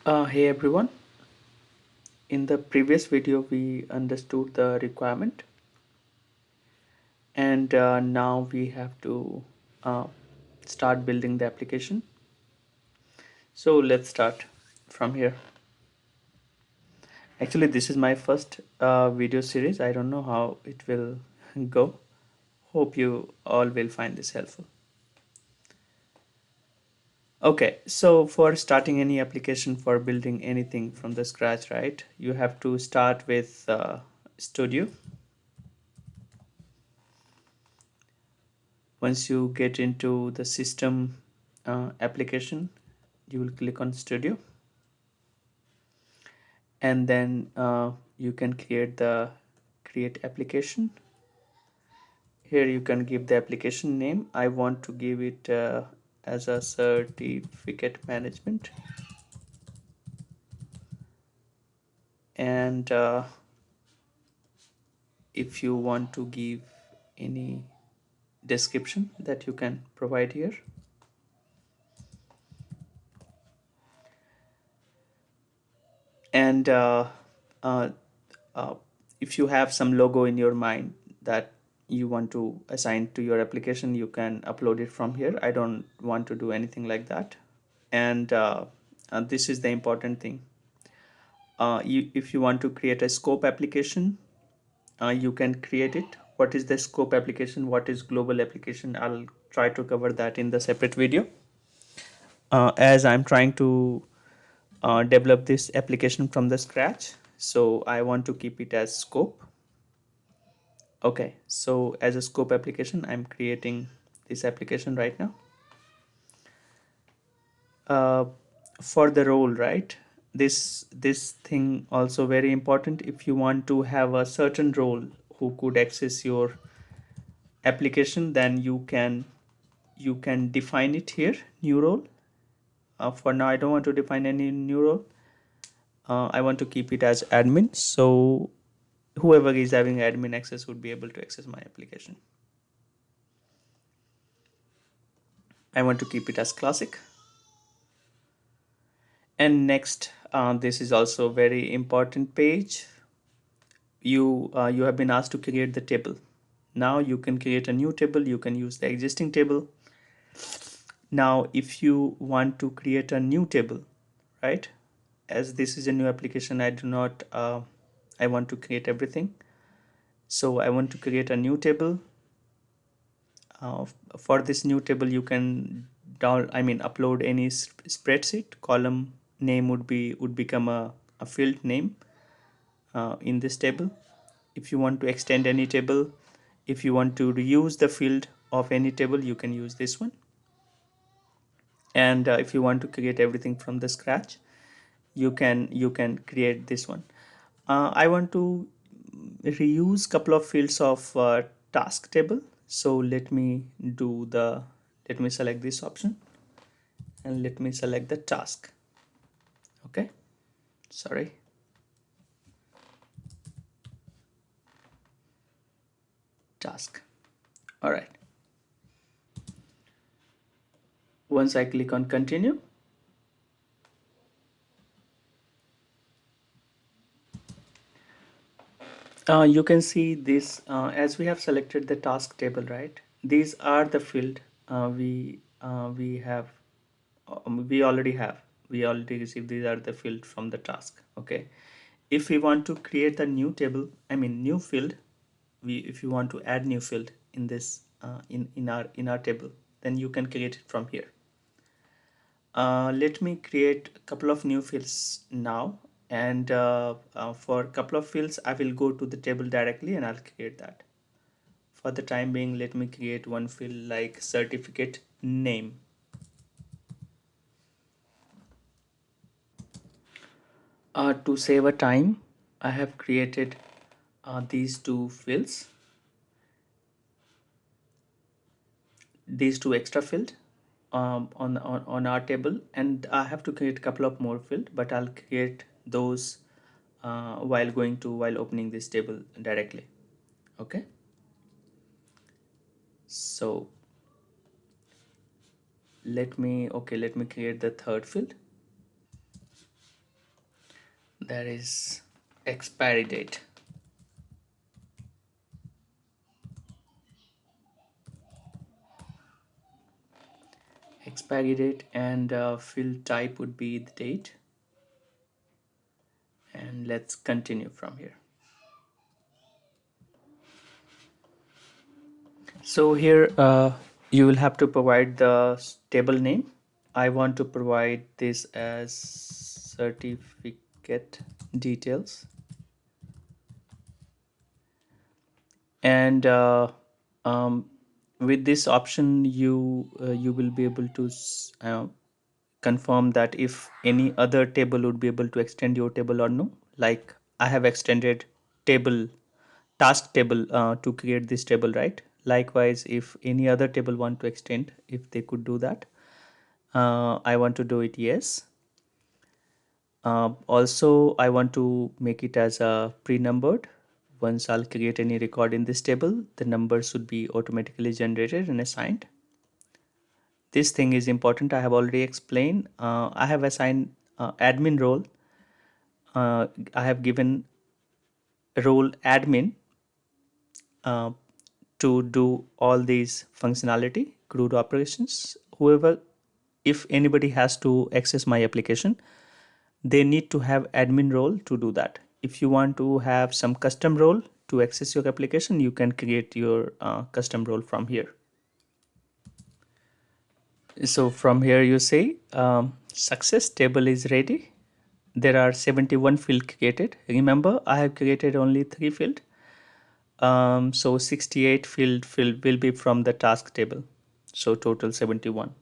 Hey everyone, in the previous video we understood the requirement and now we have to uh, start building the application. So let's start from here. Actually this is my first video series. I don't know how it will go. Hope you all will find this helpful. Okay, so for starting any application, for building anything from the scratch, right, you have to start with Studio. Once you get into the system application, you will click on Studio, and then you can create application. Here you can give the application name. I want to give it as a certificate management, and if you want to give any description that you can provide here. And uh, uh, if you have some logo in your mind that you want to assign to your application, you can upload it from here. I don't want to do anything like that. And this is the important thing. If you want to create a scope application, you can create it. What is the scope application, what is global application? I'll try to cover that in the separate video. As I'm trying to develop this application from the scratch, so I want to keep it as scope. Okay, so as a scope application, I'm creating this application right now. uh, for the role, right, this thing also very important. If you want to have a certain role who could access your application, then you can define it here, new role. For now I don't want to define any new role. I want to keep it as admin, so whoever is having admin access would be able to access my application. I want to keep it as classic. And next, this is also very important page. You have been asked to create the table. Now you can create a new table, you can use the existing table. Now if you want to create a new table, right, as this is a new application, I do not I want to create everything. So I want to create a new table. uh, for this new table you can upload any spreadsheet. Column name would become a field name in this table. If you want to extend any table, if you want to reuse the field of any table, you can use this one. And if you want to create everything from the scratch, you can create this one. I want to reuse couple of fields of task table. So let me select this option, and let me select the task. Okay, sorry, task. All right, once I click on continue, you can see this. As we have selected the task table, right, these are the field we have we already received. These are the field from the task. Okay, if we want to create a new table, new field, if you want to add new field in this in our table, then you can create it from here. Let me create a couple of new fields now, and for a couple of fields I will go to the table directly and I'll create that. For the time being, let me create one field like certificate name. To save a time, I have created these two fields, these two extra fields on our table, and I have to create a couple of more fields, but I'll create those while opening this table directly. Okay, so let me create the third field. There is expiry date. Expiry date, and field type would be the date. And let's continue from here. So here you will have to provide the table name. I want to provide this as certificate details, and um, with this option you will be able to confirm that if any other table would be able to extend your table or no. Like I have extended table task table to create this table, right? Likewise, if any other table want to extend, if they could do that, I want to do it, yes. Also, I want to make it as a pre-numbered. Once I'll create any record in this table, the numbers should be automatically generated and assigned. This thing is important. I have already explained. I have assigned admin role. I have given role admin uh, to do all these functionality, CRUD operations. Whoever, if anybody has to access my application, they need to have admin role to do that. If you want to have some custom role to access your application, you can create your custom role from here. So from here you say success table is ready. There are 71 field created. Remember, I have created only 3 field. So 68 field will be from the task table. So total 71.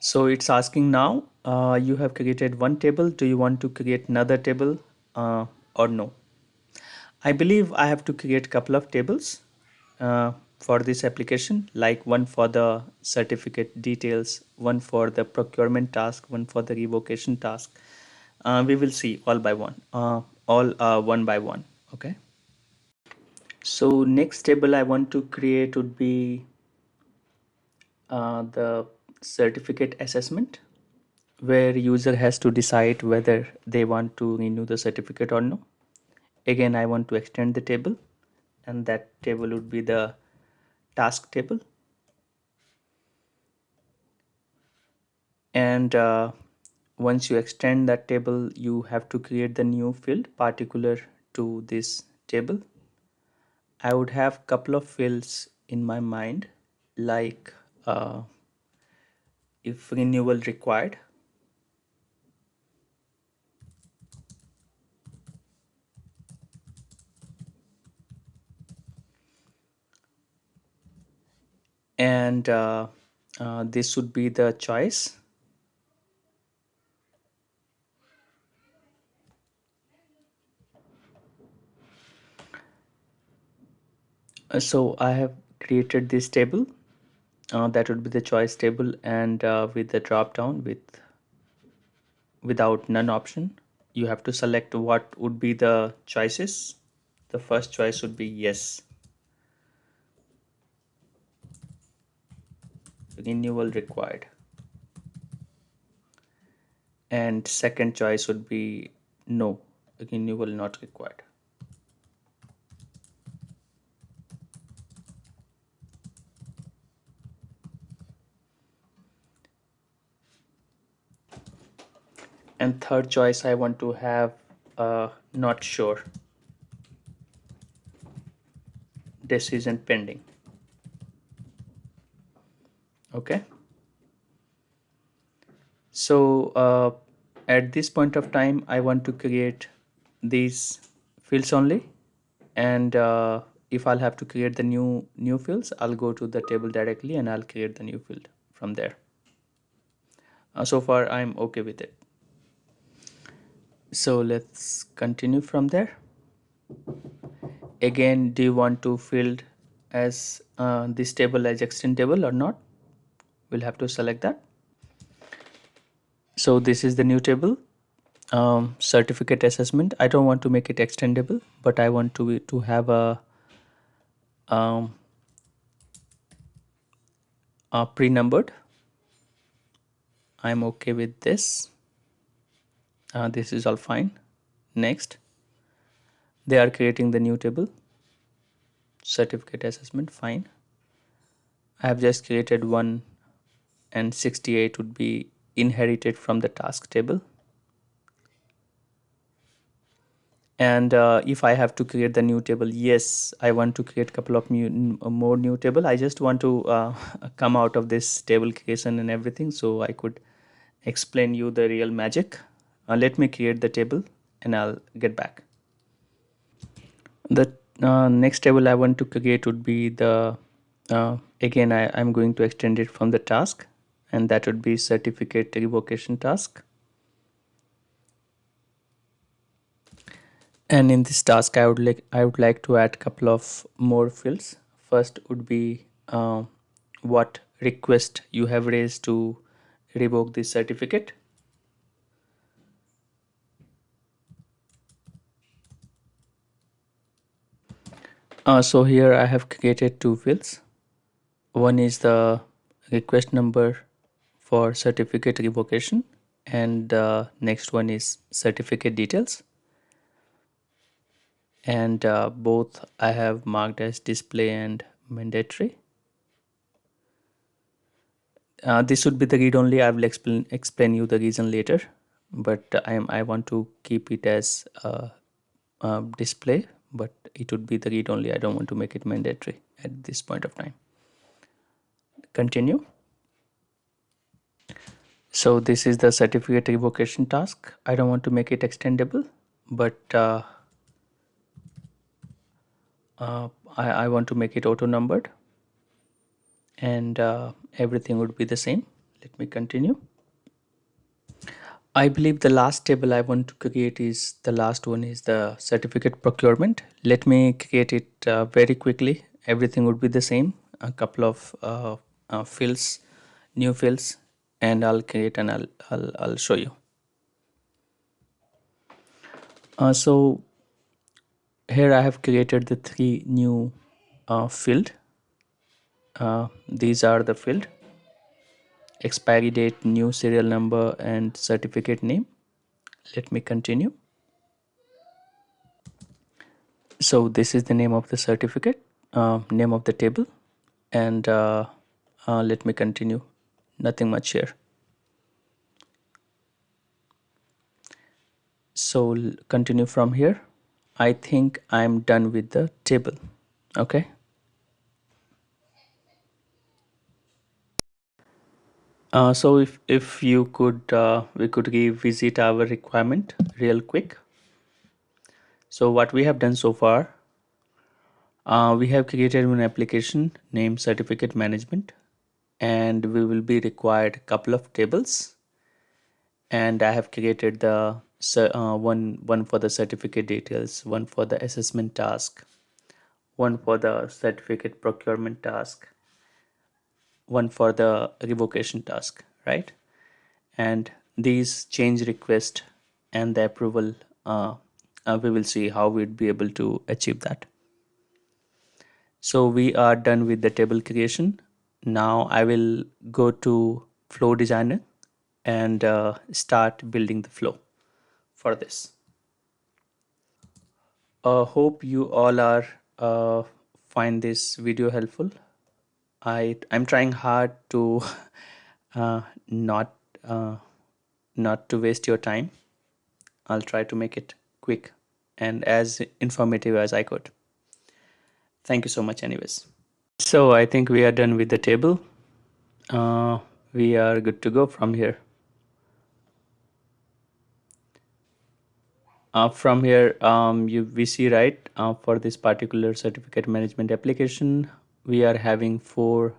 So it's asking now, you have created one table. Do you want to create another table or no? I believe I have to create a couple of tables for this application, like one for the certificate details, one for the procurement task, one for the revocation task. We will see all by one, all one by one. Okay. So next table I want to create would be the certificate assessment, where user has to decide whether they want to renew the certificate or no. Again, I want to extend the table, and that table would be the task table. And once you extend that table, you have to create the new field particular to this table. I would have couple of fields in my mind, like if renewal required, and this would be the choice. So I have created this table. That would be the choice table, and with the drop down without none option, you have to select what would be the choices. The first choice would be yes, renewal required, and second choice would be no, renewal not required. And third choice I want to have not sure, decision pending. Okay. So at this point of time, I want to create these fields only, and if I'll have to create the new fields, I'll go to the table directly and I'll create the new field from there. So far, I'm okay with it. So let's continue from there. Again, do you want to field as this table as extend table or not? We'll have to select that. So this is the new table, certificate assessment. I don't want to make it extendable, but I want to have um, a pre-numbered. I'm okay with this. This is all fine. Next, they are creating the new table, certificate assessment, fine. I have just created one, and 68 would be inherited from the task table. And if I have to create the new table, yes, I want to create a couple of more new table. I just want to come out of this table creation and everything, so I could explain you the real magic. Let me create the table and I'll get back. The next table I want to create would be the again I'm going to extend it from the task, and that would be certificate revocation task. And in this task, I would like to add a couple of more fields. First would be what request you have raised to revoke this certificate. So here I have created two fields. One is the request number for certificate revocation, and the next one is certificate details. And both I have marked as display and mandatory. This would be the read only. I will explain you the reason later, but I want to keep it as display, but it would be the read only. I don't want to make it mandatory at this point of time. Continue. So this is the certificate revocation task. I don't want to make it extendable, but I want to make it auto numbered, and everything would be the same. Let me continue. I believe the last table I want to create is the last one is the certificate procurement. Let me create it very quickly. Everything would be the same. A couple of fields, new fields, and I'll create and I'll show you. So here I have created the three new field. These are the field: expiry date, new serial number, and certificate name. Let me continue. So this is the name of the certificate, name of the table, and let me continue. Nothing much here. So continue from here. I think I'm done with the table. Okay. So if you could we could revisit our requirement real quick. So what we have done so far, we have created an application named certificate management, and we will be required a couple of tables, and I have created the one for the certificate details, one for the assessment task, one for the certificate procurement task, one for the revocation task, right? And these change request and the approval, we will see how we'd be able to achieve that. So we are done with the table creation. Now I will go to flow designer and start building the flow for this. Hope you all are find this video helpful. I'm trying hard to uh, not uh, not to waste your time. I'll try to make it quick and as informative as I could. Thank you so much, anyways. So I think we are done with the table. Uh, we are good to go from here. From here, we see right for this particular certificate management application, we are having four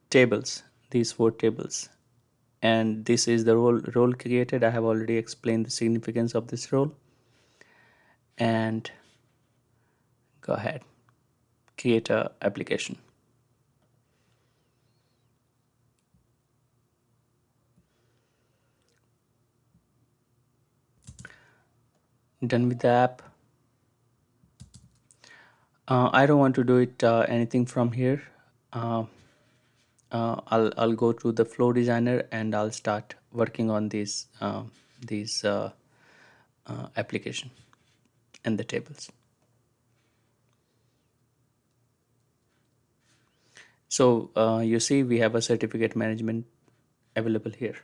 tables. These four tables, and this is the role created. I have already explained the significance of this role, and go ahead, create a application. Done with the app. I don't want to do it anything from here. Uh, I'll go to the flow designer and I'll start working on these application and the tables. So you see we have a certificate management available here.